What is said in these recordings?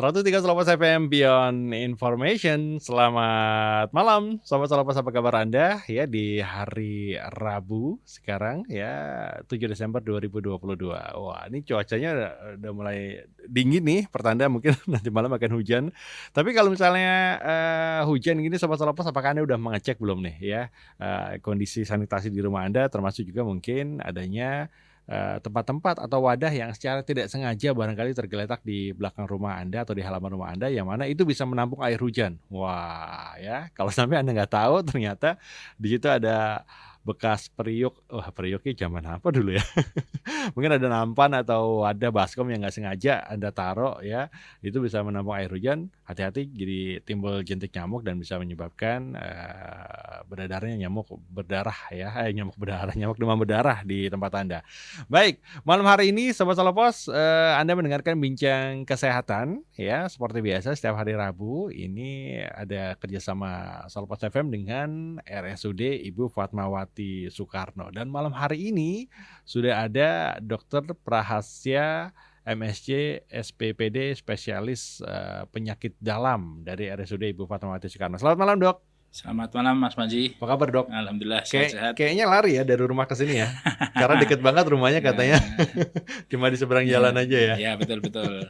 103,8 FM Beyond Information. Selamat malam Sobat Selapas, apa kabar Anda? Ya, di hari Rabu sekarang ya 7 Desember 2022. Wah, ini cuacanya udah mulai dingin nih, pertanda mungkin nanti malam akan hujan. Tapi kalau misalnya hujan gini Sobat Selapas, apakah Anda udah mengecek belum nih ya kondisi sanitasi di rumah Anda, termasuk juga mungkin adanya tempat-tempat atau wadah yang secara tidak sengaja barangkali tergeletak di belakang rumah Anda atau di halaman rumah Anda yang mana itu bisa menampung air hujan. Wah, ya kalau sampai Anda nggak tahu ternyata di situ ada bekas periuk. Wah, periuknya zaman apa dulu ya? Mungkin ada nampan atau ada baskom yang nggak sengaja Anda taruh ya, itu bisa menampung air hujan. Hati-hati, jadi timbul jentik nyamuk dan bisa menyebabkan beredarnya nyamuk berdarah ya, nyamuk berdarah, nyamuk demam berdarah di tempat Anda. Baik, malam hari ini Sobat Salopos, Anda mendengarkan bincang kesehatan ya, seperti biasa setiap hari Rabu ini ada kerjasama Salopos FM dengan RSUD Ibu Fatmawati Soekarno. Dan malam hari ini sudah ada Dr. Prahasya MSc SPPD spesialis penyakit dalam dari RSUD Ibu Fatmawati Soekarno. Selamat malam, Dok. Selamat malam Mas Panji. Apa kabar, Dok? Alhamdulillah sehat-sehat. Kayaknya lari ya dari rumah ke sini ya. Karena deket banget rumahnya katanya. Cuma di seberang jalan aja ya. Iya, betul.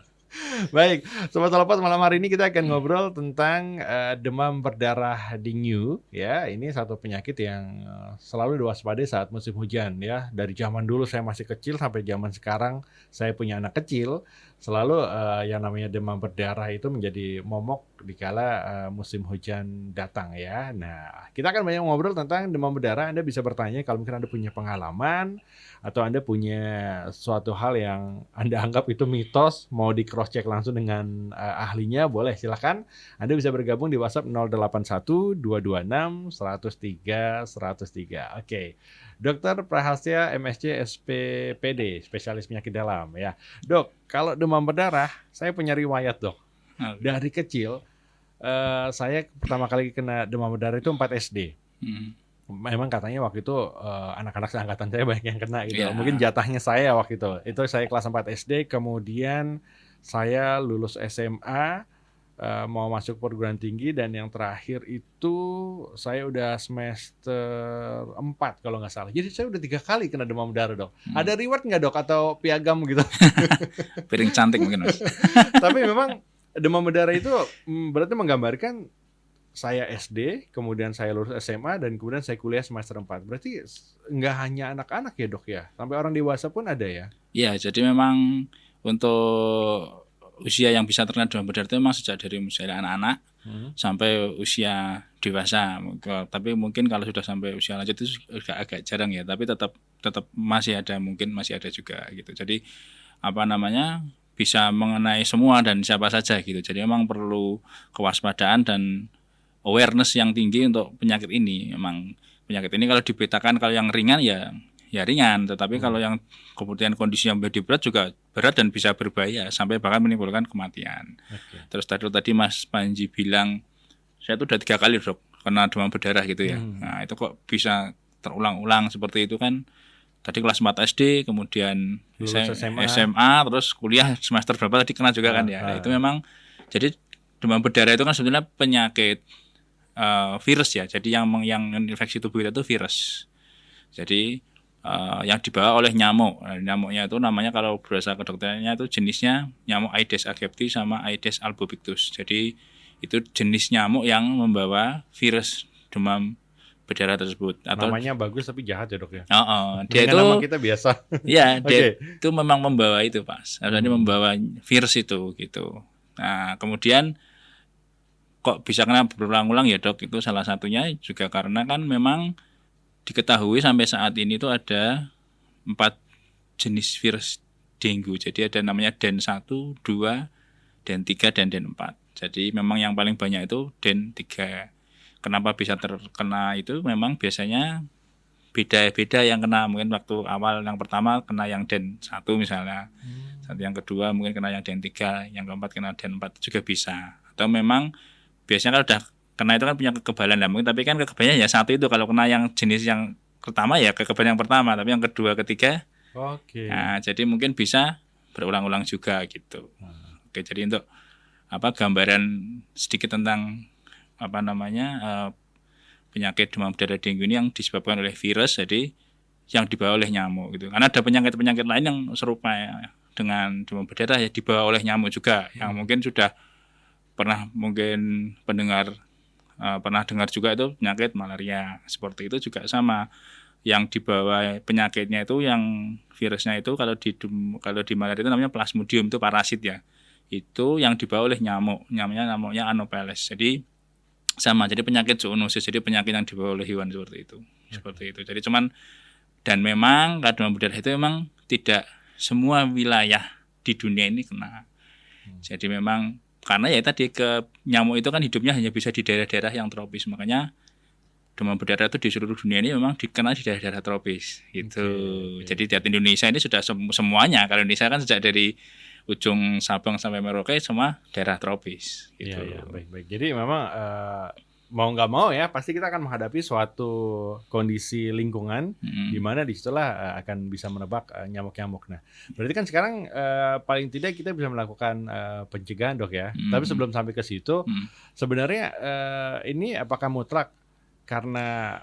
Baik, Sobat Salopas, malam hari ini kita akan ngobrol tentang demam berdarah dengue ya. Ini satu penyakit yang selalu diwaspadai saat musim hujan ya. Dari zaman dulu saya masih kecil sampai zaman sekarang saya punya anak kecil, selalu yang namanya demam berdarah itu menjadi momok dikala musim hujan datang ya. Nah, kita akan banyak ngobrol tentang demam berdarah. Anda bisa bertanya kalau mungkin Anda punya pengalaman atau Anda punya suatu hal yang Anda anggap itu mitos, mau di cross check langsung dengan ahlinya, boleh silakan. Anda bisa bergabung di WhatsApp 081 226 103 103. Oke. Dr. Prahasya MSc SPPD, spesialis penyakit dalam ya. Dok, kalau demam berdarah, saya punya riwayat, Dok. Dari kecil saya pertama kali kena demam berdarah itu 4 SD. Memang katanya waktu itu anak-anak seangkatan saya banyak yang kena gitu. Yeah. Mungkin jatahnya saya waktu itu. Itu saya kelas 4 SD, kemudian saya lulus SMA, mau masuk perguruan tinggi, dan yang terakhir itu saya udah semester 4 kalau nggak salah. Jadi saya udah 3 kali kena demam berdarah, Dok. Ada reward nggak, Dok, atau piagam gitu? Piring cantik mungkin, Mas. Tapi memang demam berdarah itu berarti menggambarkan saya SD, kemudian saya lulus SMA, dan kemudian saya kuliah semester 4. Berarti nggak hanya anak-anak ya, Dok ya? Sampai orang dewasa pun ada ya? Iya, jadi memang untuk usia yang bisa terkena demam berdarah itu memang sejak dari usia anak-anak sampai usia dewasa. Tapi mungkin kalau sudah sampai usia lanjut itu agak jarang ya, tapi tetap masih ada, mungkin masih ada juga gitu. Jadi bisa mengenai semua dan siapa saja gitu. Jadi memang perlu kewaspadaan dan awareness yang tinggi untuk penyakit ini. Memang penyakit ini kalau diberitakan kalau yang ringan ya ringan, tetapi kalau yang kemudian kondisi yang lebih berat juga berat dan bisa berbahaya sampai bahkan menimbulkan kematian. Terus tadi Mas Panji bilang saya tuh udah 3 kali, Dok, kena demam berdarah gitu ya. Nah, itu kok bisa terulang-ulang seperti itu kan? Tadi kelas 4 SD, kemudian SMA, terus kuliah semester berapa tadi kena juga kan ya. Nah, itu memang jadi demam berdarah itu kan sebetulnya penyakit virus ya. Jadi yang infeksi tubuh kita itu virus. Jadi yang dibawa oleh nyamuk. Nyamuknya itu namanya kalau bahasa kedokterannya itu jenisnya nyamuk Aedes aegypti sama Aedes albopictus. Jadi itu jenis nyamuk yang membawa virus demam berdarah tersebut. Atau namanya bagus tapi jahat ya, Dok ya. Dia itu nama kita biasa. Iya, dia itu memang membawa itu, Pak. Artinya membawa virus itu gitu. Nah, kemudian kok bisa kena berulang-ulang ya, Dok? Itu salah satunya juga karena kan memang diketahui sampai saat ini itu ada 4 jenis virus dengue. Jadi ada namanya DEN 1, 2, DEN 3, dan DEN 4. Jadi memang yang paling banyak itu DEN 3. Kenapa bisa terkena itu? Memang biasanya beda-beda yang kena. Mungkin waktu awal yang pertama kena yang DEN 1 misalnya. Yang kedua mungkin kena yang DEN 3, yang keempat kena DEN 4 juga bisa. Atau memang biasanya kalau udah kena itu kan punya kekebalan lah mungkin, tapi kan kekebalannya ya satu itu. Kalau kena yang jenis yang pertama ya kekebalan yang pertama, tapi yang kedua, ketiga. Nah, jadi mungkin bisa berulang-ulang juga gitu. Oke, jadi untuk gambaran sedikit tentang penyakit demam berdarah dengue ini yang disebabkan oleh virus, jadi yang dibawa oleh nyamuk gitu. Karena ada penyakit-penyakit lain yang serupa ya, dengan demam berdarah ya dibawa oleh nyamuk juga, yang mungkin sudah pernah mungkin pendengar pernah dengar juga itu penyakit malaria. Seperti itu juga sama. Yang dibawa penyakitnya itu yang virusnya itu kalau di malaria itu namanya plasmodium, itu parasit ya. Itu yang dibawa oleh nyamuk, nyamuknya Anopheles. Jadi sama, jadi penyakit zoonosis, jadi penyakit yang dibawa oleh hewan seperti itu. Seperti itu. Jadi dan memang kalau demam berdarah itu memang tidak semua wilayah di dunia ini kena. Jadi memang karena ya tadi nyamuk itu kan hidupnya hanya bisa di daerah-daerah yang tropis, makanya demam berdarah itu di seluruh dunia ini memang dikenal di daerah-daerah tropis gitu. Jadi di Indonesia ini sudah semuanya. Kalau Indonesia kan sejak dari ujung Sabang sampai Merauke semua daerah tropis gitu. Iya, baik. Jadi memang mau nggak mau ya pasti kita akan menghadapi suatu kondisi lingkungan di mana disitulah akan bisa menebak nyamuk-nyamuk. Nah, berarti kan sekarang paling tidak kita bisa melakukan pencegahan, Dok ya. Tapi sebelum sampai ke situ, sebenarnya ini apakah mutlak karena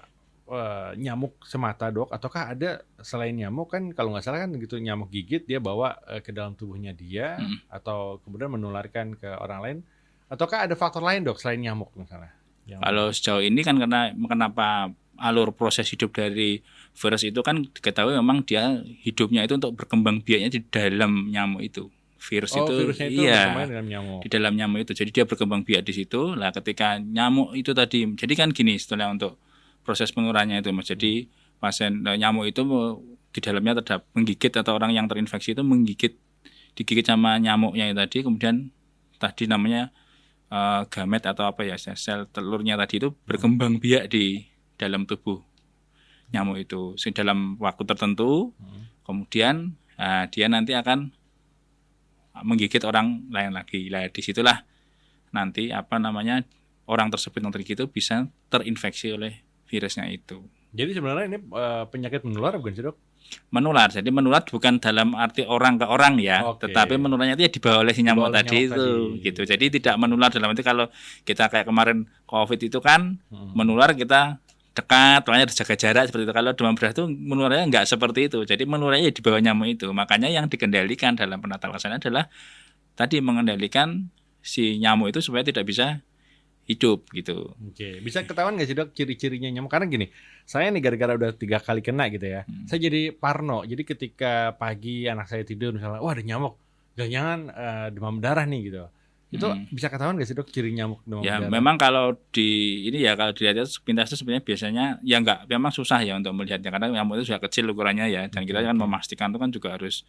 nyamuk semata, Dok, ataukah ada selain nyamuk? Kan kalau nggak salah kan gitu, nyamuk gigit dia bawa ke dalam tubuhnya dia atau kemudian menularkan ke orang lain, ataukah ada faktor lain, Dok, selain nyamuk misalnya? Kalau sejauh ini kan kenapa alur proses hidup dari virus itu kan diketahui memang dia hidupnya itu untuk berkembang biaknya di dalam nyamuk itu. Virusnya itu iya dalam nyamuk. Di dalam nyamuk itu. Jadi dia berkembang biak di situ. Lah ketika nyamuk itu tadi, jadi kan gini setelah untuk proses pengurannya itu Mas. Jadi pasien nyamuk itu di dalamnya terdapat menggigit atau orang yang terinfeksi itu digigit sama nyamuknya itu tadi, kemudian tadi namanya gamet atau apa ya, sel telurnya tadi itu berkembang biak di dalam tubuh nyamuk itu dalam waktu tertentu. Kemudian dia nanti akan menggigit orang lain lagi. Lah disitulah nanti orang tersebut yang tergigit itu bisa terinfeksi oleh virusnya itu. Jadi sebenarnya ini penyakit menular bukan sih, Dok? Menular. Jadi menular bukan dalam arti orang ke orang ya, tetapi menularnya itu ya dibawa oleh si nyamuk tadi itu gitu. Jadi tidak menular dalam arti kalau kita kayak kemarin COVID itu kan menular kita dekat, makanya harus jaga jarak seperti itu. Kalau demam berdarah itu menularnya enggak seperti itu. Jadi menularnya di bawah nyamuk itu. Makanya yang dikendalikan dalam penata laksana adalah tadi mengendalikan si nyamuk itu supaya tidak bisa hidup gitu. Oke, bisa ketahuan nggak sih, Dok, ciri-cirinya nyamuk? Karena gini, saya nih gara-gara udah 3 kali kena gitu ya, saya jadi parno. Jadi ketika pagi anak saya tidur misalnya, wah ada nyamuk, jangan demam berdarah nih gitu. Itu bisa ketahuan nggak sih, Dok, ciri nyamuk demam berdarah? Ya memang kalau kalau dilihat sepintas itu sebenarnya biasanya ya memang susah ya untuk melihatnya karena nyamuk itu sudah kecil ukurannya ya, dan kita kan memastikan itu kan juga harus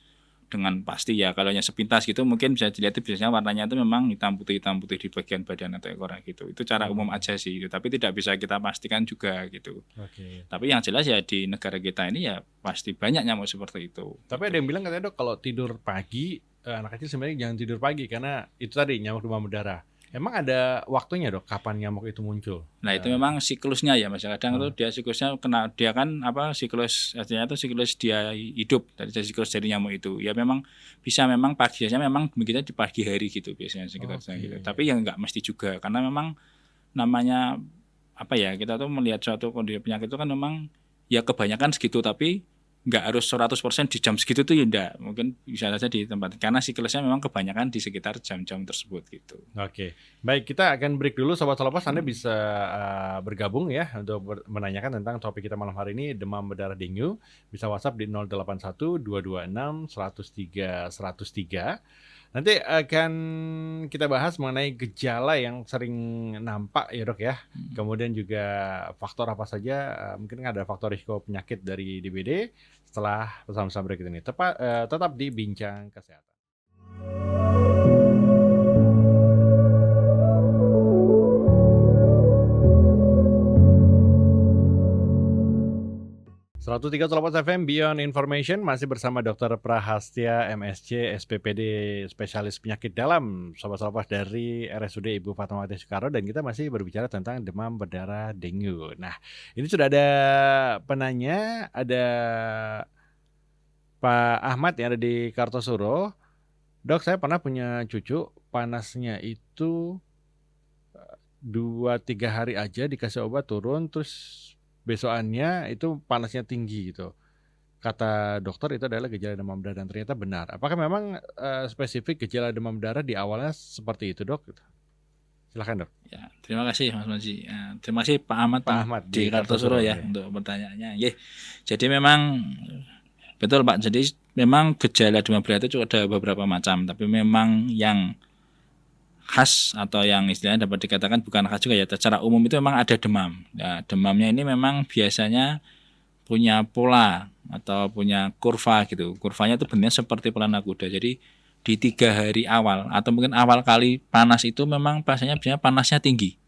dengan pasti ya. Kalau yang sepintas gitu mungkin bisa dilihat biasanya warnanya itu memang hitam putih di bagian badan atau ekor gitu. Itu cara umum aja sih gitu. Tapi tidak bisa kita pastikan juga gitu. Tapi yang jelas ya di negara kita ini ya pasti banyak nyamuk seperti itu. Tapi ada yang bilang katanya, Dok, kalau tidur pagi anak kecil sebenarnya jangan tidur pagi karena itu tadi nyamuk demam berdarah. Emang ada waktunya, Dok, kapan nyamuk itu muncul? Nah, itu memang siklusnya ya, Mas. Kadang itu dia siklusnya dia kan siklus artinya itu siklus dia hidup dari siklus dari nyamuk itu. Ya memang bisa memang pagi aja memang begitu di pagi hari gitu biasanya sekitar gitu. Tapi ya enggak mesti juga karena memang namanya kita tuh melihat suatu kondisi penyakit itu kan memang ya kebanyakan segitu, tapi nggak harus 100% di jam segitu tuh ya enggak. Mungkin bisa saja di tempat karena siklusnya memang kebanyakan di sekitar jam-jam tersebut gitu. Oke. Baik, kita akan break dulu Sobat Salopas. Anda bisa bergabung ya untuk menanyakan tentang topik kita malam hari ini, demam berdarah dengue. Bisa WhatsApp di 081 226 103 103. Nanti akan kita bahas mengenai gejala yang sering nampak ya, Dok ya. Kemudian juga faktor apa saja, mungkin ada faktor risiko penyakit dari DBD setelah pesan-pesan berikut ini. Tetap di Bincang Kesehatan. 103,8 FM Beyond Information masih bersama Dr. Prahastya MSc SPPD spesialis penyakit dalam Sobat Salopas dari RSUD Ibu Fatmawati Soekarno, dan kita masih berbicara tentang demam berdarah dengue. Nah, ini sudah ada penanya, ada Pak Ahmad yang ada di Kartosuro. Dok, saya pernah punya cucu, panasnya itu 2-3 hari aja dikasih obat turun, terus besokannya itu panasnya tinggi gitu. Kata dokter itu adalah gejala demam berdarah dan ternyata benar. Apakah memang spesifik gejala demam berdarah di awalnya seperti itu, Dok? Silakan, Dok. Ya, terima kasih Mas Manji. Terima kasih Pak Ahmad Pak Ahmad di di Kartosuro Kartosuro. ya Ya. untuk pertanyaannya. Nggih. Jadi memang betul Pak. Jadi memang gejala demam berdarah itu ada beberapa macam, tapi memang yang khas atau yang istilahnya dapat dikatakan bukan khas juga ya. Secara umum itu memang ada demam. Nah, demamnya ini memang biasanya punya pola atau punya kurva gitu. Kurvanya itu bentuknya seperti pelana kuda. Jadi di 3 hari awal atau mungkin awal kali panas itu memang biasanya panasnya tinggi.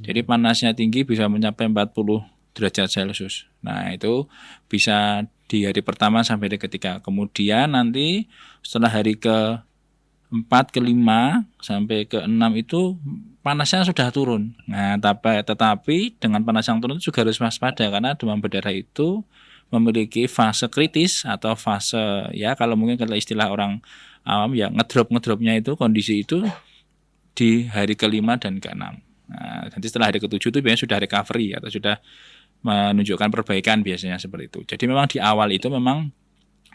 Jadi panasnya tinggi bisa mencapai 40 derajat Celcius. Nah itu bisa di hari pertama sampai hari ketiga. Kemudian nanti setelah hari ke-4, ke-5 sampai ke-6 itu panasnya sudah turun. Nah tetapi dengan panas yang turun itu juga harus waspada karena demam berdarah itu memiliki fase kritis atau fase ya kalau mungkin kalau istilah orang awam ya ngedropnya itu kondisi itu di hari ke-5 dan ke-6. Nah, nanti setelah hari ke-7 itu biasanya sudah recovery atau sudah menunjukkan perbaikan biasanya seperti itu. Jadi memang di awal itu memang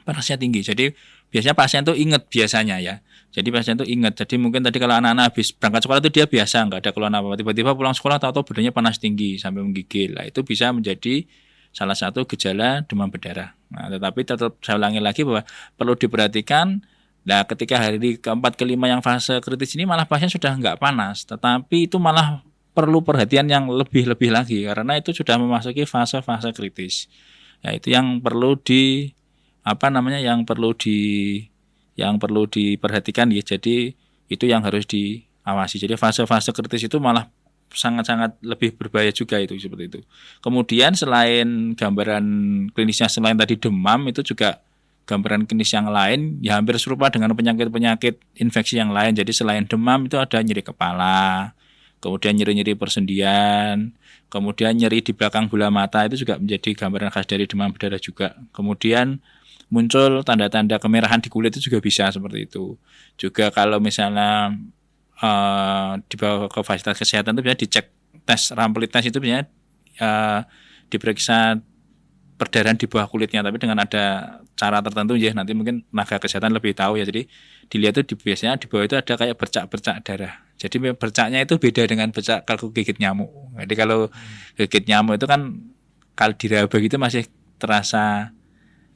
panasnya tinggi. Jadi biasanya pasien itu ingat biasanya ya. Jadi pasien itu ingat. Jadi mungkin tadi kalau anak-anak habis berangkat sekolah itu dia biasa nggak ada keluhan apa-apa. Tiba-tiba pulang sekolah tahu-tahu badannya panas tinggi sampai menggigil. Nah, itu bisa menjadi salah satu gejala demam berdarah. Nah, tetapi tetap saya ulangi lagi bahwa perlu diperhatikan. Nah, ketika hari ke-4, ke-5 yang fase kritis ini malah pasien sudah nggak panas, tetapi itu malah perlu perhatian yang lebih-lebih lagi karena itu sudah memasuki fase-fase kritis. Ya, itu yang perlu yang perlu diperhatikan ya. Jadi itu yang harus diawasi. Jadi fase-fase kritis itu malah sangat-sangat lebih berbahaya juga itu seperti itu. Kemudian selain gambaran klinisnya selain tadi demam itu juga gambaran klinis yang lain ya hampir serupa dengan penyakit-penyakit infeksi yang lain. Jadi selain demam itu ada nyeri kepala, kemudian nyeri-nyeri persendian, kemudian nyeri di belakang bola mata itu juga menjadi gambaran khas dari demam berdarah juga. Kemudian muncul tanda-tanda kemerahan di kulit itu juga bisa seperti itu. Juga kalau misalnya dibawa ke fasilitas kesehatan itu biasanya dicek tes rampli tes itu biasanya diperiksa perdarahan di bawah kulitnya, tapi dengan ada cara tertentu ya nanti mungkin tenaga kesehatan lebih tahu ya. Jadi dilihat itu biasanya di bawah itu ada kayak bercak-bercak darah. Jadi bercaknya itu beda dengan bercak kalau gigit nyamuk. Jadi kalau gigit nyamuk itu kan kalau diraba gitu masih terasa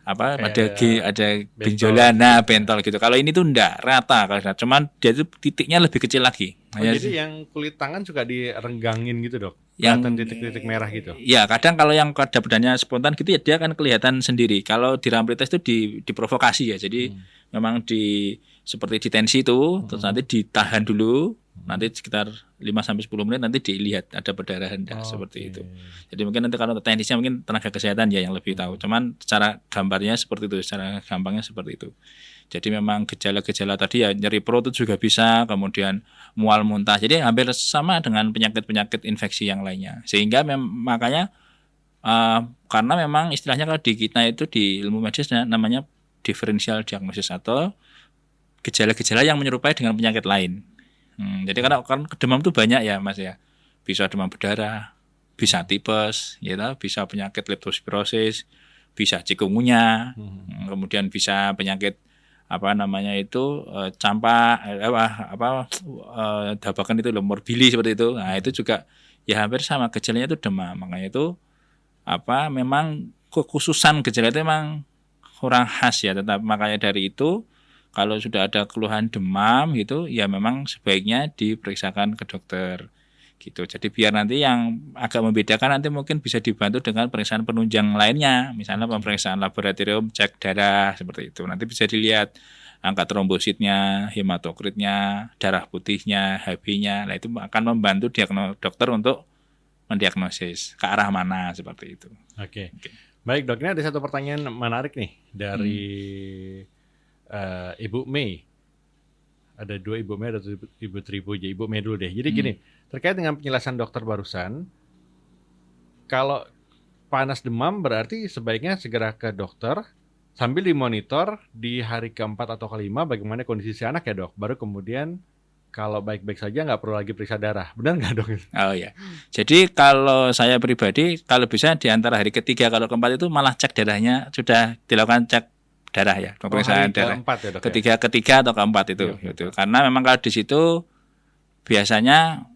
ada benjolan, nah bentol gitu. Kalau ini tuh enggak rata, cuman dia itu titiknya lebih kecil lagi. Jadi yang kulit tangan suka direnggangin gitu, Dok? Yang kelihatan titik-titik merah gitu. Ya kadang kalau yang ada badannya spontan gitu ya dia akan kelihatan sendiri. Kalau di rampli tes itu diprovokasi ya. Jadi memang seperti ditensi itu terus nanti ditahan dulu. Nanti sekitar 5-10 menit nanti dilihat ada perdarahan seperti itu. Jadi mungkin nanti kalau teknisnya mungkin tenaga kesehatan ya yang lebih tahu. Cuman secara gambarnya seperti itu, secara gampangnya seperti itu. Jadi memang gejala-gejala tadi ya nyeri perut itu juga bisa, kemudian mual muntah. Jadi hampir sama dengan penyakit-penyakit infeksi yang lainnya. Sehingga makanya karena memang istilahnya kalau di kita itu di ilmu medis namanya differential diagnosis atau gejala-gejala yang menyerupai dengan penyakit lain. Jadi kan demam itu banyak ya Mas ya. Bisa demam berdarah, bisa tipes, ya, bisa penyakit leptospirosis, bisa cikungunya, kemudian bisa penyakit campak dabakan itu morbili seperti itu. Nah, itu juga ya hampir sama gejalanya itu demam. Makanya itu memang kekhususan gejala itu memang kurang khas ya. Tetap makanya dari itu kalau sudah ada keluhan demam gitu ya memang sebaiknya diperiksakan ke dokter gitu. Jadi biar nanti yang agak membedakan nanti mungkin bisa dibantu dengan pemeriksaan penunjang lainnya, misalnya pemeriksaan laboratorium cek darah seperti itu. Nanti bisa dilihat angka trombositnya, hematokritnya, darah putihnya, HB-nya. Nah itu akan membantu dokter untuk mendiagnosis ke arah mana seperti itu. Oke. Baik dok, ini ada satu pertanyaan menarik nih dari Ibu Mei. Ada dua Ibu Mei, ada Ibu Tribu. Jadi Ibu Mei dulu deh. Jadi gini, terkait dengan penjelasan dokter barusan, kalau panas demam berarti sebaiknya segera ke dokter sambil dimonitor di hari keempat atau kelima bagaimana kondisi si anak ya dok. Baru kemudian kalau baik-baik saja nggak perlu lagi periksa darah. Benar nggak dok? Oh ya. Jadi kalau saya pribadi kalau bisa di antara hari ketiga kalau keempat itu malah cek darahnya sudah dilakukan cek darah ya, pemeriksaan darah. Keempat ya dok. Ketiga atau keempat itu, gitu. Karena memang kalau di situ biasanya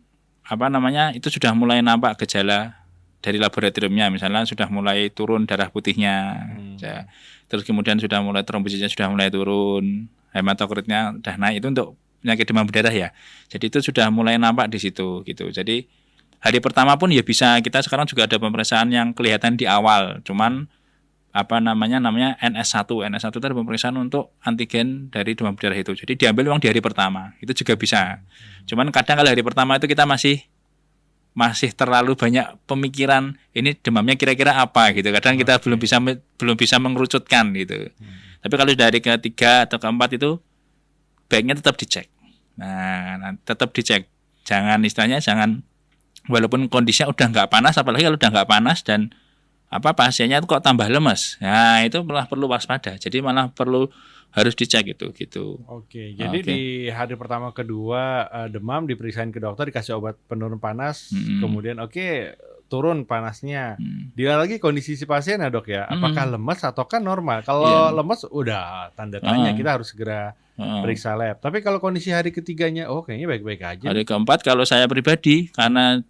itu sudah mulai nampak gejala dari laboratoriumnya, misalnya sudah mulai turun darah putihnya, ya. Terus kemudian sudah mulai trombositnya sudah mulai turun, hematokritnya sudah naik, itu untuk penyakit demam berdarah ya. Jadi itu sudah mulai nampak di situ gitu. Jadi hari pertama pun ya bisa, kita sekarang juga ada pemeriksaan yang kelihatan di awal, cuman namanya NS1 itu ada pemeriksaan untuk antigen dari demam berdarah itu. Jadi diambil memang di hari pertama, itu juga bisa. Cuman kadang kalau hari pertama itu kita masih terlalu banyak pemikiran ini demamnya kira-kira apa gitu. Kadang kita belum bisa mengerucutkan gitu. Tapi kalau dari ketiga atau keempat itu baiknya tetap dicek. Nah, tetap dicek. Jangan walaupun kondisinya udah nggak panas, apalagi kalau udah nggak panas dan pasiennya itu kok tambah lemes. Nah, itu malah perlu waspada. Jadi malah harus dicek gitu. Oke, jadi di hari pertama kedua demam diperiksain ke dokter, dikasih obat penurun panas, kemudian turun panasnya. Dia lagi kondisi si pasien ya dok ya, apakah lemes ataukah normal? Kalau lemes udah tanda tanya, kita harus segera periksa lab. Tapi kalau kondisi hari ketiganya, kayaknya baik-baik aja. Hari keempat kalau saya pribadi, karena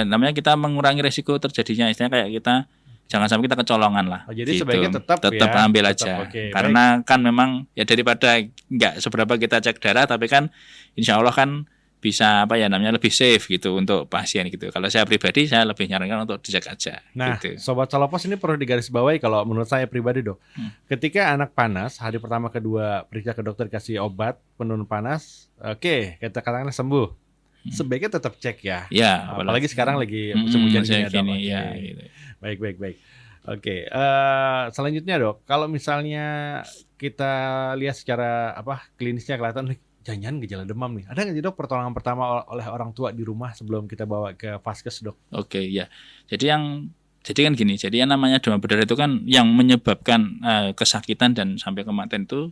namanya kita mengurangi resiko terjadinya, istilahnya kayak kita jangan sampai kita kecolongan lah. Jadi gitu. sebaiknya tetap ambil aja. Karena baik. Kan memang ya daripada nggak seberapa kita cek darah, tapi kan insya Allah kan bisa lebih safe gitu untuk pasien gitu. Kalau saya pribadi saya lebih nyarankan untuk dicek aja. Nah, gitu. Sobat Salopos ini perlu digarisbawahi kalau menurut saya pribadi dok. Ketika anak panas hari pertama kedua periksa ke dokter kasih obat penurun panas, kita katakan sembuh. Sebaiknya tetap cek ya. Ya, apalagi sekarang lagi musim hujan gini ya, gitu. Baik. Oke, selanjutnya dok, kalau misalnya kita lihat secara klinisnya kelihatan jangan gejala demam nih. Ada nggak sih dok pertolongan pertama oleh orang tua di rumah sebelum kita bawa ke vaskes dok? Oke, ya. Jadi kan gini, jadi yang namanya demam berdarah itu kan yang menyebabkan kesakitan dan sampai kematian itu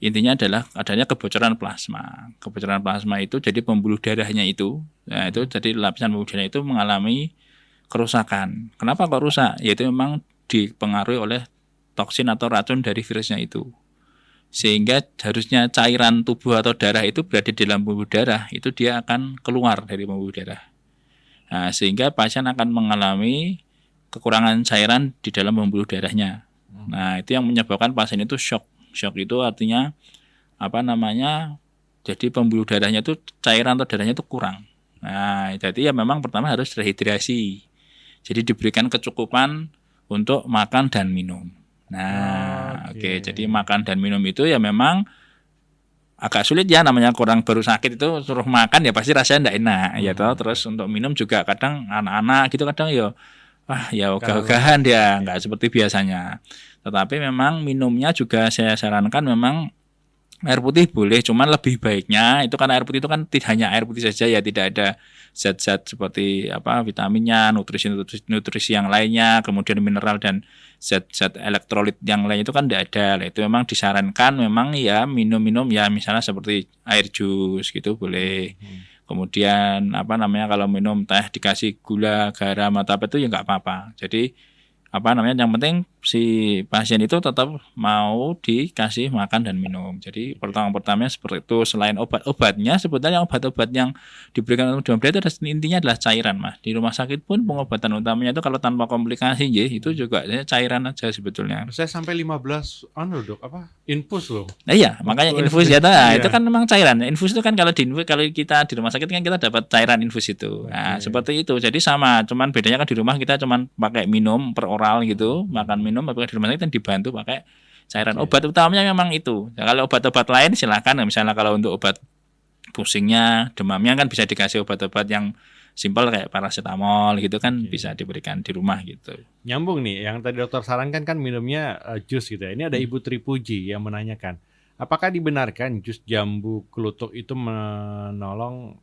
intinya adalah adanya kebocoran plasma. Kebocoran plasma itu jadi pembuluh darahnya itu, itu jadi lapisan pembuluh darah itu mengalami kerusakan. Kenapa kok rusak? Yaitu memang dipengaruhi oleh toksin atau racun dari virusnya itu. Sehingga harusnya cairan tubuh atau darah itu berada di dalam pembuluh darah, itu dia akan keluar dari pembuluh darah. Nah, sehingga pasien akan mengalami kekurangan cairan di dalam pembuluh darahnya. Nah, itu yang menyebabkan pasien itu shock. Shock itu artinya jadi pembuluh darahnya itu cairan atau darahnya itu kurang. Nah, jadi ya memang pertama harus rehidrasi. Jadi diberikan kecukupan untuk makan dan minum. Nah, jadi makan dan minum itu ya memang agak sulit ya, namanya orang baru sakit itu suruh makan ya pasti rasanya enggak enak ya toh. Terus untuk minum juga kadang anak-anak gitu kadang ya ogah-ogahan dia, enggak seperti biasanya. Tetapi memang minumnya juga saya sarankan memang air putih boleh, cuman lebih baiknya itu kan air putih itu kan tidak hanya air putih saja ya, tidak ada zat-zat seperti vitaminnya, nutrisi yang lainnya, kemudian mineral dan zat-zat elektrolit yang lain itu kan tidak ada. Itu memang disarankan memang ya minum-minum ya misalnya seperti air jus gitu boleh. Kemudian kalau minum teh dikasih gula, garam atau apa itu ya enggak apa-apa. Jadi yang penting si pasien itu tetap mau dikasih makan dan minum. Jadi pertama-pertamanya seperti itu. Selain obat-obatnya, sebetulnya obat-obat yang diberikan untuk demam berdarah itu intinya adalah cairan, Mas. Di rumah sakit pun pengobatan utamanya itu kalau tanpa komplikasi itu juga cairan aja sebetulnya. Saya sampai 15 dok, infus loh. Nah, iya, makanya infus ya. Itu kan memang cairan. Infus itu kan kalau kita di rumah sakit kan kita dapat cairan infus itu. Nah, seperti itu. Jadi sama, cuman bedanya kan di rumah kita cuman pakai minum per oral gitu, makan minum, tapi di rumah sakit kan dibantu pakai cairan. Obat utamanya memang itu. Ya, kalau obat-obat lain silakan, misalnya kalau untuk obat pusingnya, demamnya kan bisa dikasih obat-obat yang simpel kayak paracetamol gitu kan bisa diberikan di rumah gitu. Nyambung nih, yang tadi dokter sarankan kan minumnya jus gitu ya. Ini ada Ibu Tripuji yang menanyakan, Apakah dibenarkan jus jambu kluthuk itu menolong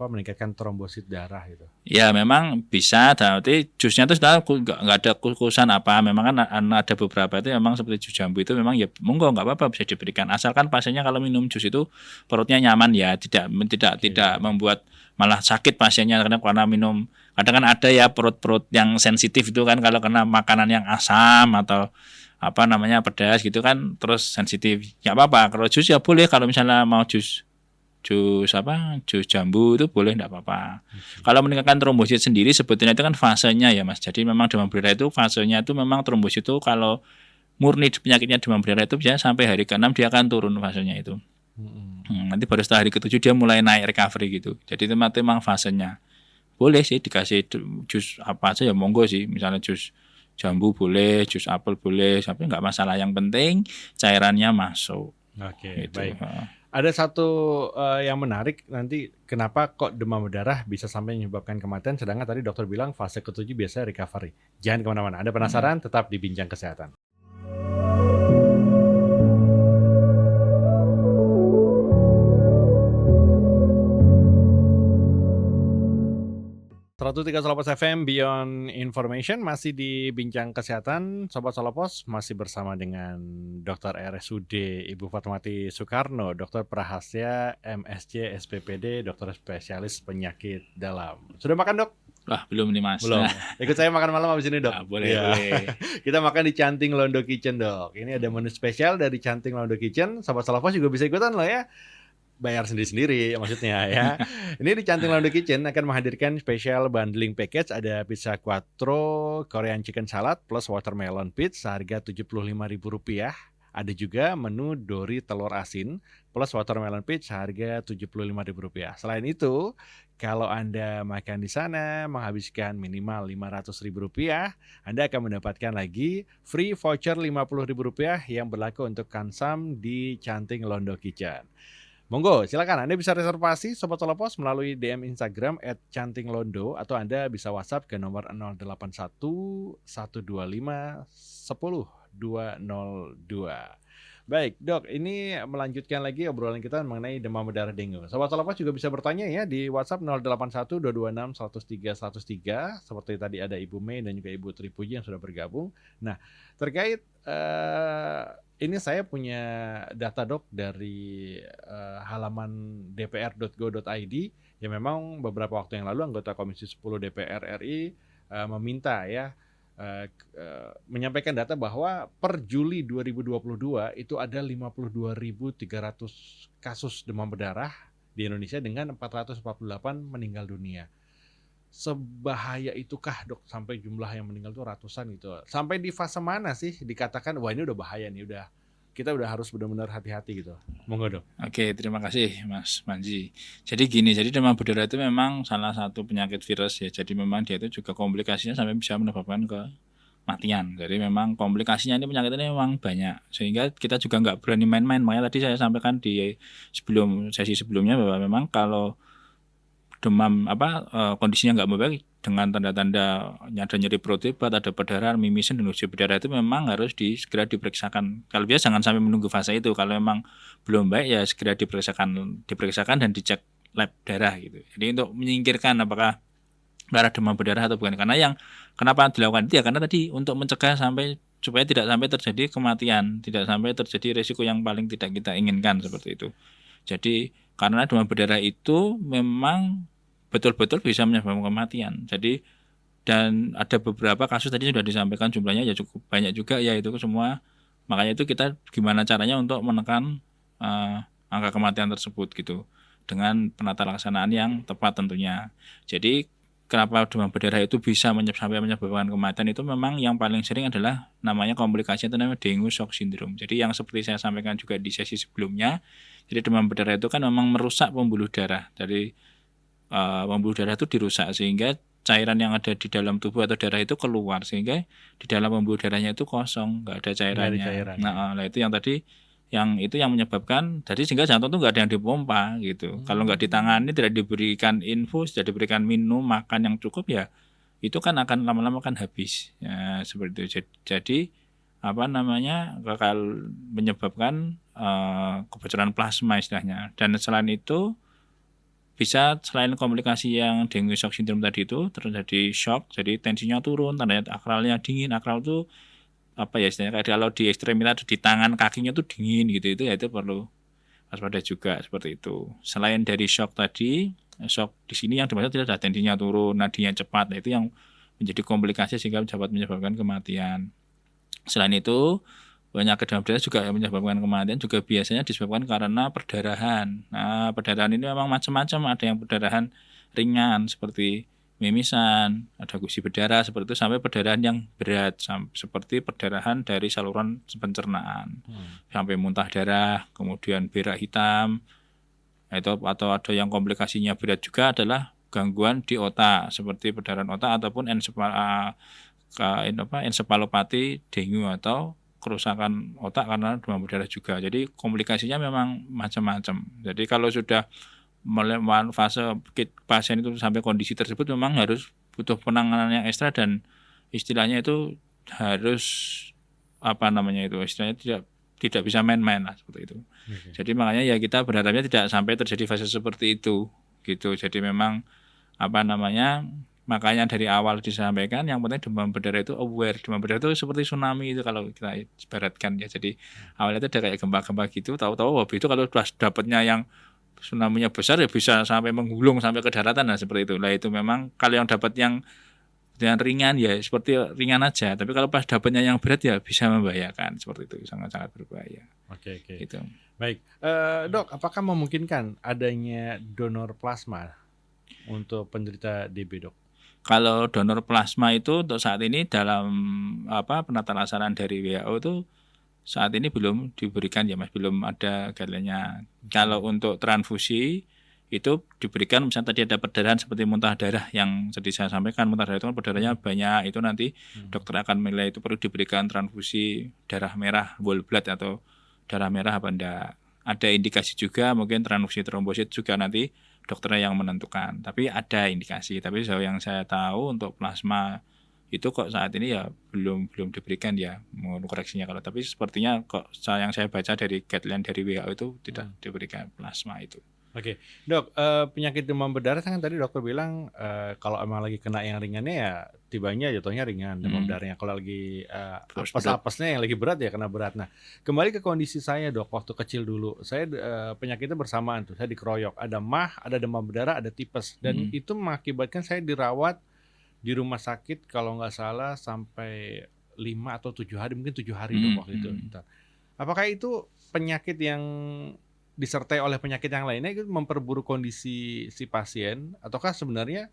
meningkatkan trombosit darah gitu? Ya memang bisa, berarti jusnya itu sudah nggak ada khususan apa. Memang kan ada beberapa itu memang seperti jus jambu itu memang ya monggo nggak apa-apa bisa diberikan. Asalkan pasiennya kalau minum jus itu perutnya nyaman ya, tidak membuat malah sakit pasiennya karena minum. Kadang kan ada ya perut-perut yang sensitif itu kan kalau kena makanan yang asam atau apa namanya pedas gitu kan terus sensitif. Ya apa-apa. Kalau jus ya boleh kalau misalnya mau jus jus jambu itu boleh enggak apa-apa. Kalau meningkatkan trombosit sendiri sebetulnya itu kan fasenya ya Mas. Jadi memang demam berdarah itu fasenya itu memang trombosit itu kalau murni penyakitnya demam berdarah itu biasanya sampai hari ke-6 dia akan turun fasenya itu. Nanti baru setelah hari ke-7 dia mulai naik recovery gitu. Jadi itu memang fasenya. Boleh sih dikasih jus apa aja ya monggo sih. Misalnya jus jambu boleh, jus apel boleh, tapi nggak masalah. Yang penting cairannya masuk. Oke, Gitu. baik. Ada satu yang menarik nanti kenapa kok demam berdarah bisa sampai menyebabkan kematian sedangkan tadi dokter bilang fase ke-7 biasanya recovery. Jangan kemana-mana. Anda penasaran? Tetap di Bincang Kesehatan. 103,8 FM Beyond Information masih di Bincang Kesehatan. Sobat Solopos masih bersama dengan Dr. RSUD Ibu Fatmawati Soekarno, Dokter Prahasya MSc SPPD, dokter spesialis penyakit dalam. Sudah makan, Dok? Wah, belum nih Mas. Belum. Ikut saya makan malam habis ini, Dok. Nah, boleh. Kita makan di Canting Londo Kitchen, Dok. Ini ada menu spesial dari Canting Londo Kitchen. Sobat Solopos juga bisa ikutan loh ya. Bayar sendiri-sendiri maksudnya ya. Ini di Canting Londo Kitchen akan menghadirkan special bundling package, ada pizza quattro, Korean chicken salad plus watermelon pizza seharga Rp75.000. Ada juga menu dori telur asin plus watermelon pizza seharga Rp75.000. Selain itu, kalau Anda makan di sana menghabiskan minimal Rp500.000, Anda akan mendapatkan lagi free voucher Rp50.000 yang berlaku untuk Kansam di Canting Londo Kitchen. Monggo, silakan Anda bisa reservasi Sobat Solopos melalui DM Instagram @cantinglondo atau Anda bisa WhatsApp ke nomor 081 125 10 202. Baik, Dok, ini melanjutkan lagi obrolan kita mengenai demam berdarah dengue. Sobat Solopos juga bisa bertanya ya di WhatsApp 081 226 103 103 seperti tadi ada Ibu Mei dan juga Ibu Tripuji yang sudah bergabung. Nah, terkait ini saya punya data, Dok, dari halaman dpr.go.id yang memang beberapa waktu yang lalu anggota Komisi 10 DPR RI meminta ya menyampaikan data bahwa per Juli 2022 itu ada 52.300 kasus demam berdarah di Indonesia dengan 448 meninggal dunia. Sebahaya itukah, Dok, sampai jumlah yang meninggal itu ratusan gitu? Sampai di fase mana sih dikatakan wah ini udah bahaya nih, kita udah harus benar-benar hati-hati gitu. Monggo, Dok. Oke, terima kasih Mas Manji. Jadi gini, jadi demam berdarah itu memang salah satu penyakit virus ya. Jadi memang dia itu juga komplikasinya sampai bisa menyebabkan kematian. Jadi memang komplikasinya ini penyakit ini memang banyak. Sehingga kita juga nggak berani main-main. Makanya tadi saya sampaikan di sesi sebelumnya bahwa memang kalau demam kondisinya nggak membaik dengan tanda-tanda ada nyeri perut hebat, ada perdarahan, mimisan dan uji berdarah itu memang harus segera diperiksakan. Kalau biasa jangan sampai menunggu fase itu. Kalau memang belum baik ya segera diperiksakan dan dicek lab darah gitu. Jadi untuk menyingkirkan apakah darah demam berdarah atau bukan. Karena yang kenapa dilakukan itu ya karena tadi untuk mencegah supaya tidak sampai terjadi kematian, tidak sampai terjadi risiko yang paling tidak kita inginkan seperti itu. Jadi karena demam berdarah itu memang betul-betul bisa menyebabkan kematian. Jadi dan ada beberapa kasus tadi sudah disampaikan jumlahnya ya cukup banyak juga ya itu semua. Makanya itu kita gimana caranya untuk menekan angka kematian tersebut gitu dengan penata laksanaan yang tepat tentunya. Jadi kenapa demam berdarah itu bisa sampai menyebabkan kematian itu memang yang paling sering adalah namanya komplikasi itu namanya dengue shock syndrome. Jadi yang seperti saya sampaikan juga di sesi sebelumnya, jadi demam berdarah itu kan memang merusak pembuluh darah. Jadi pembuluh darah itu dirusak sehingga cairan yang ada di dalam tubuh atau darah itu keluar sehingga di dalam pembuluh darahnya itu kosong, nggak ada cairannya. Nah, itu yang tadi yang menyebabkan jadi sehingga jantung itu nggak ada yang dipompa gitu. Kalau nggak ditangani, tidak diberikan infus, tidak diberikan minum, makan yang cukup ya itu kan akan lama-lama kan habis. Ya, seperti itu. Jadi bakal menyebabkan kebocoran plasma istilahnya. Dan selain itu bisa selain komplikasi yang dengue shock syndrome tadi itu terjadi shock, jadi tensinya turun, tandanya akralnya dingin. Akral itu apa ya istilahnya, kayak kalau di ekstremitas di tangan kakinya tuh dingin gitu, itu ya itu perlu waspada juga seperti itu. Selain dari shock tadi, shock di sini yang dimaksud tidak ada tensinya turun, nadinya cepat, itu yang menjadi komplikasi sehingga dapat menyebabkan kematian. Selain itu, penyakit demam berdarah juga yang menyebabkan kematian juga biasanya disebabkan karena perdarahan. Nah, perdarahan ini memang macam-macam, ada yang perdarahan ringan seperti mimisan, ada gusi berdarah seperti itu, sampai perdarahan yang berat seperti perdarahan dari saluran pencernaan, sampai muntah darah, kemudian berak hitam, atau ada yang komplikasinya berat juga adalah gangguan di otak seperti perdarahan otak ataupun ensefalopati dengue atau kerusakan otak karena demam berdarah juga. Jadi komplikasinya memang macam-macam. Jadi kalau sudah melewati fase pasien itu sampai kondisi tersebut memang harus butuh penanganan yang ekstra, dan istilahnya itu harus istilahnya tidak bisa main-main lah seperti itu. Jadi makanya ya kita berharapnya tidak sampai terjadi fase seperti itu gitu. Jadi memang makanya dari awal disampaikan yang penting demam berdarah itu aware. Demam berdarah itu seperti tsunami itu kalau kita ibaratkan ya. Jadi awalnya itu ada kayak gempa-gempa gitu, tahu-tahu waktu itu kalau sudah dapatnya yang tsunami-nya besar ya bisa sampai menggulung sampai ke daratan, nah seperti itu. Lah itu memang kalau yang dapat yang ringan ya seperti ringan aja, tapi kalau pas dapatnya yang berat ya bisa membahayakan, seperti itu, sangat-sangat berbahaya. Oke. Gitu. Baik, Dok, apakah memungkinkan adanya donor plasma untuk penderita DB, Dok? Kalau donor plasma itu untuk saat ini dalam penata laksanaan dari WHO itu saat ini belum diberikan ya Mas, belum ada guideline-nya. Kalau untuk transfusi itu diberikan misalnya tadi ada perdarahan seperti muntah darah yang tadi saya sampaikan, muntah darah itu kan perdarahnya banyak, itu nanti dokter akan menilai itu perlu diberikan transfusi darah merah, whole blood atau darah merah apa enggak. Ada indikasi juga mungkin transfusi trombosit juga nanti dokternya yang menentukan, tapi ada indikasi. Tapi yang saya tahu untuk plasma itu kok saat ini ya belum diberikan ya, mohon koreksinya kalau, tapi sepertinya kok yang saya baca dari guideline dari WHO itu tidak diberikan plasma itu. Oke, Dok, penyakit demam berdarah kan tadi dokter bilang kalau emang lagi kena yang ringannya ya tibanya jatuhnya ringan demam berdarahnya. Kalau lagi apes-apesnya yang lagi berat ya kena berat. Nah, kembali ke kondisi saya, Dok, waktu kecil dulu. Saya penyakitnya bersamaan tuh. Saya dikeroyok. Ada MAH, ada demam berdarah, ada tipes, dan itu mengakibatkan saya dirawat di rumah sakit kalau nggak salah sampai 5 atau 7 hari, mungkin 7 hari Dok waktu itu. Apakah itu penyakit yang disertai oleh penyakit yang lainnya itu memperburuk kondisi si pasien, ataukah sebenarnya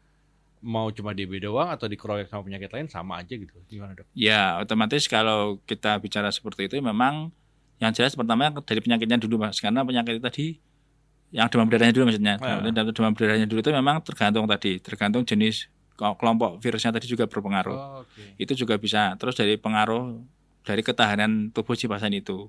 mau cuma DB doang atau dikeroyok sama penyakit lain sama aja gitu? Gimana, Dok? Ya, otomatis kalau kita bicara seperti itu memang yang jelas pertama dari penyakitnya dulu Mas, karena penyakit itu tadi yang demam berdarahnya dulu maksudnya. Demam berdarahnya dulu itu memang tergantung jenis kelompok virusnya tadi juga berpengaruh. Itu juga bisa. Terus dari pengaruh dari ketahanan tubuh si pasien itu.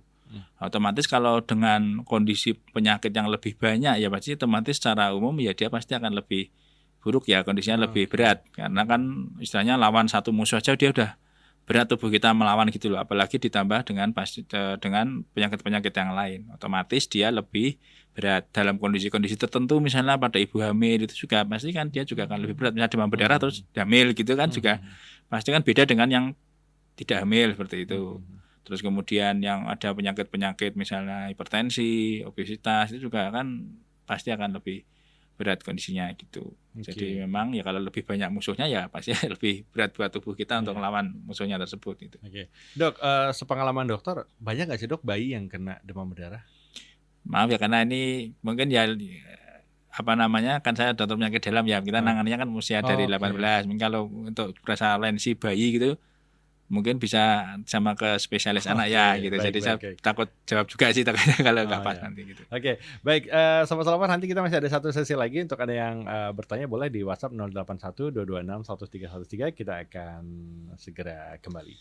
Otomatis kalau dengan kondisi penyakit yang lebih banyak ya pasti otomatis secara umum ya dia pasti akan lebih buruk ya, kondisinya lebih berat, karena kan istilahnya lawan satu musuh aja dia udah berat tubuh kita melawan gitu loh, apalagi ditambah dengan penyakit-penyakit yang lain, otomatis dia lebih berat dalam kondisi-kondisi tertentu. Misalnya pada ibu hamil itu juga pasti kan dia juga akan lebih berat, misalnya demam berdarah terus hamil gitu kan juga pasti kan beda dengan yang tidak hamil seperti itu. Terus kemudian yang ada penyakit-penyakit misalnya hipertensi, obesitas itu juga kan pasti akan lebih berat kondisinya gitu. Jadi memang ya kalau lebih banyak musuhnya ya pasti lebih berat buat tubuh kita untuk melawan musuhnya tersebut gitu. Dok, sepengalaman dokter banyak nggak sih Dok bayi yang kena demam berdarah? Maaf ya karena ini mungkin ya kan saya dokter penyakit dalam ya, kita nangannya kan usia dari 18. Mungkin kalau untuk prevalensi bayi gitu mungkin bisa sama ke spesialis anak ya gitu. Jadi saya takut jawab juga sih kalau nggak pas nanti gitu. Baik, Sobat Selamat, nanti kita masih ada satu sesi lagi. Untuk ada yang bertanya boleh di WhatsApp 081 226 1313. Kita akan segera kembali.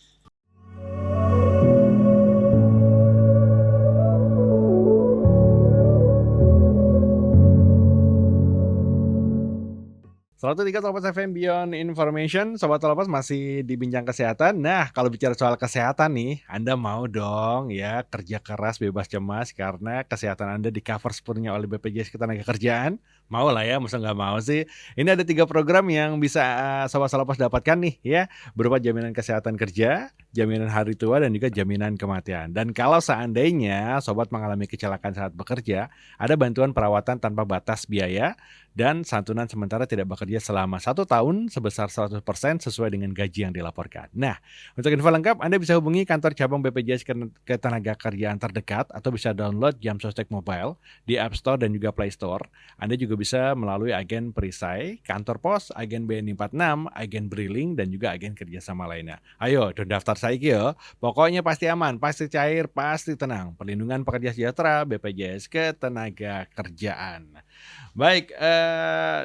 103 Telepas FM Beyond Information, Sobat Telepas masih di bincang kesehatan. Nah, kalau bicara soal kesehatan nih, Anda mau dong ya kerja keras bebas cemas karena kesehatan Anda di cover sepenuhnya oleh BPJS Ketenagakerjaan? Mau lah ya, masa nggak mau sih? Ini ada 3 program yang bisa Sobat Telepas dapatkan nih ya, berupa jaminan kesehatan kerja, jaminan hari tua, dan juga jaminan kematian. Dan kalau seandainya Sobat mengalami kecelakaan saat bekerja, ada bantuan perawatan tanpa batas biaya, dan santunan sementara tidak bekerja selama 1 tahun sebesar 100% sesuai dengan gaji yang dilaporkan. Nah, untuk info lengkap Anda bisa hubungi kantor cabang BPJS Ketenagakerjaan terdekat atau bisa download Jam Sostek Mobile di App Store dan juga Play Store. Anda juga bisa melalui agen perisai, kantor pos, agen BNI 46, agen Briling, dan juga agen kerjasama lainnya. Ayo, don daftar saiki ya. Pokoknya pasti aman, pasti cair, pasti tenang. Perlindungan pekerja sejahtera BPJS Ketenagakerjaan. Baik,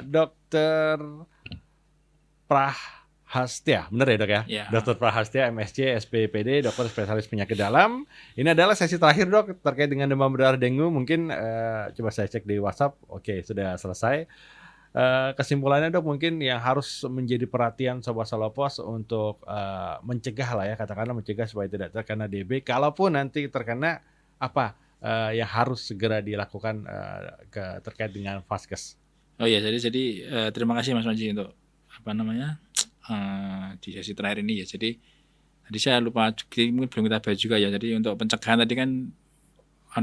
Dokter Prahastya, benar ya dok ya? Ya. Dokter Prahastya, MSc, SPPD, dokter spesialis penyakit dalam. Ini adalah sesi terakhir dok terkait dengan demam berdarah dengue. Mungkin coba saya cek di WhatsApp. Oke, sudah selesai. Kesimpulannya dok, mungkin yang harus menjadi perhatian Sobat Salopos untuk mencegah lah ya, katakanlah mencegah supaya tidak terkena DB. Kalaupun nanti terkena, apa yang harus segera dilakukan terkait dengan vaskes? Oh ya, jadi terima kasih Mas Manji untuk di sesi terakhir ini ya. Jadi tadi saya lupa, mungkin belum kita bahas juga ya. Jadi untuk pencegahan tadi kan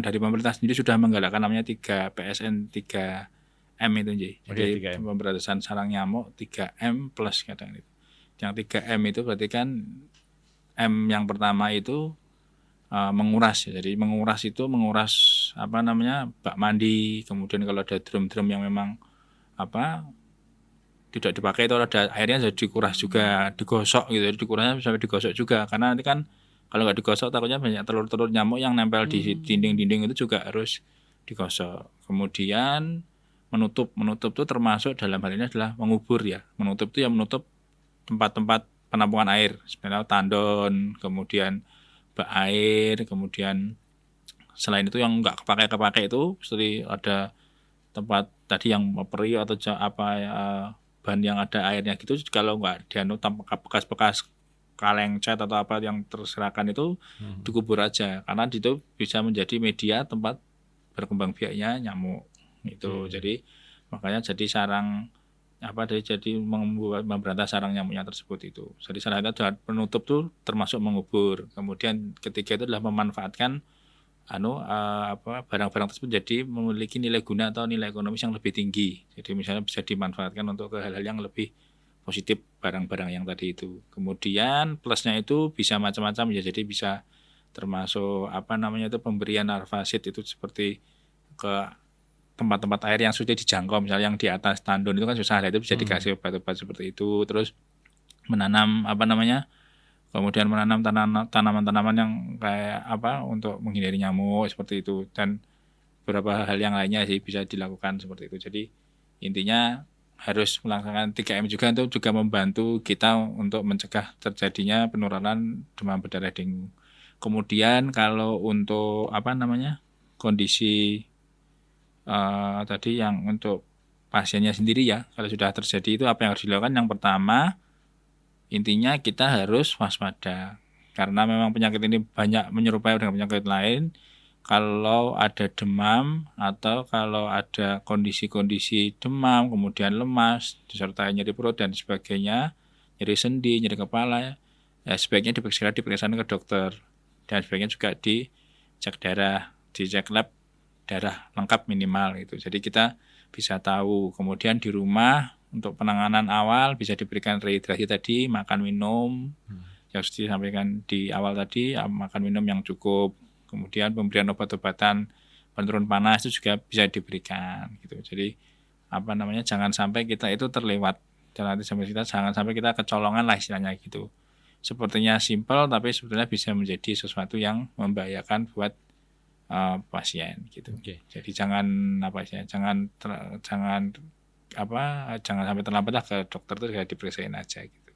dari pemerintah sendiri sudah menggalakkan namanya 3 PSN 3M itu Ji. Jadi 3M. pemberantasan sarang nyamuk 3M plus kadang itu. Yang 3M itu berarti kan M yang pertama itu menguras ya. Jadi menguras bak mandi, kemudian kalau ada drum-drum yang memang tidak dipakai itu ada airnya jadi dikuras juga, digosok gitu. Jadi dikurasnya sampai digosok juga, karena nanti kan kalau nggak digosok takutnya banyak telur-telur nyamuk yang nempel di dinding-dinding, itu juga harus digosok. Kemudian menutup itu termasuk dalam hal ini adalah mengubur ya. Menutup itu ya menutup tempat-tempat penampungan air, sebenarnya tandon, kemudian bak air, kemudian selain itu yang nggak kepake itu seperti ada tempat tadi yang meperi atau bahan yang ada airnya gitu, kalau nggak bekas-bekas kaleng cat atau apa yang terserahkan itu dikubur aja, karena itu bisa menjadi media tempat berkembang biaknya nyamuk itu. Jadi makanya jadi sarang jadi memberantas sarang nyamuknya tersebut itu. Jadi salah satu penutup tuh termasuk mengubur. Kemudian ketiga itu adalah memanfaatkan barang-barang tersebut jadi memiliki nilai guna atau nilai ekonomis yang lebih tinggi. Jadi misalnya bisa dimanfaatkan untuk hal-hal yang lebih positif barang-barang yang tadi itu. Kemudian plusnya itu bisa macam-macam ya. Jadi bisa termasuk pemberian larvasit itu seperti ke tempat-tempat air yang sudah dijangkau, misalnya yang di atas tandon itu kan susah, itu bisa dikasih obat-obat seperti itu. Terus menanam kemudian menanam tanaman-tanaman yang kayak untuk menghindari nyamuk seperti itu, dan beberapa hal yang lainnya sih bisa dilakukan seperti itu. Jadi intinya harus melaksanakan 3M juga, untuk juga membantu kita untuk mencegah terjadinya penularan demam berdarah dengue. Kemudian kalau untuk kondisi tadi yang untuk pasiennya sendiri ya, kalau sudah terjadi itu apa yang harus dilakukan? Yang pertama, intinya kita harus waspada, karena memang penyakit ini banyak menyerupai dengan penyakit lain. Kalau ada demam atau kalau ada kondisi-kondisi demam, kemudian lemas, disertai nyeri perut dan sebagainya, nyeri sendi, nyeri kepala, ya sebaiknya diperiksakan ke dokter, dan sebaiknya juga dicek darah, dicek lab darah lengkap minimal itu. Jadi kita bisa tahu. Kemudian di rumah untuk penanganan awal bisa diberikan rehidrasi tadi, makan minum yang sudah disampaikan di awal tadi, makan minum yang cukup. Kemudian pemberian obat-obatan penurun panas itu juga bisa diberikan gitu. Jadi jangan sampai kita itu terlewat, jangan sampai kita kecolongan lah istilahnya gitu. Sepertinya simpel tapi sebetulnya bisa menjadi sesuatu yang membahayakan buat pasien gitu. Jadi jangan sampai terlambat lah ke dokter, itu kayak diperiksain aja gitu.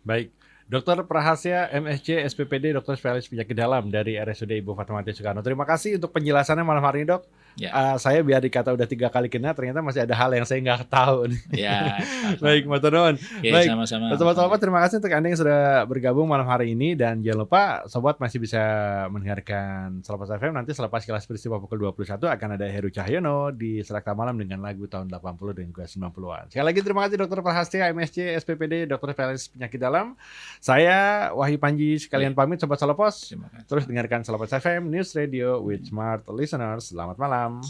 Baik, Dokter Prahastya, MSc, SPPD, dokter spesialis penyakit dalam dari RSUD Ibu Fatmawati Soekarno. Terima kasih untuk penjelasannya malam hari ini dok. Ya. Saya biar dikata udah 3 kali kena, ternyata masih ada hal yang saya nggak tahu nih. Ya. Baik, matur nuwun. Oke, Baik, sama-sama. sobat-sobat terima kasih untuk Anda yang sudah bergabung malam hari ini, dan jangan lupa sobat masih bisa mendengarkan Selapas FM nanti selepas Kilas Peristiwa pukul 21 akan ada Heru Cahyono di Selakta Malam dengan lagu tahun 80 dan juga 90-an. Sekali lagi terima kasih Dr. Prahastya, MSc, SPPD, Dokter Spesialis Penyakit Dalam. Saya Wahyu Panji sekalian pamit sobat Salopos. Terima kasih. Terus dengarkan Selapas FM News Radio with Smart Listeners. Selamat malam.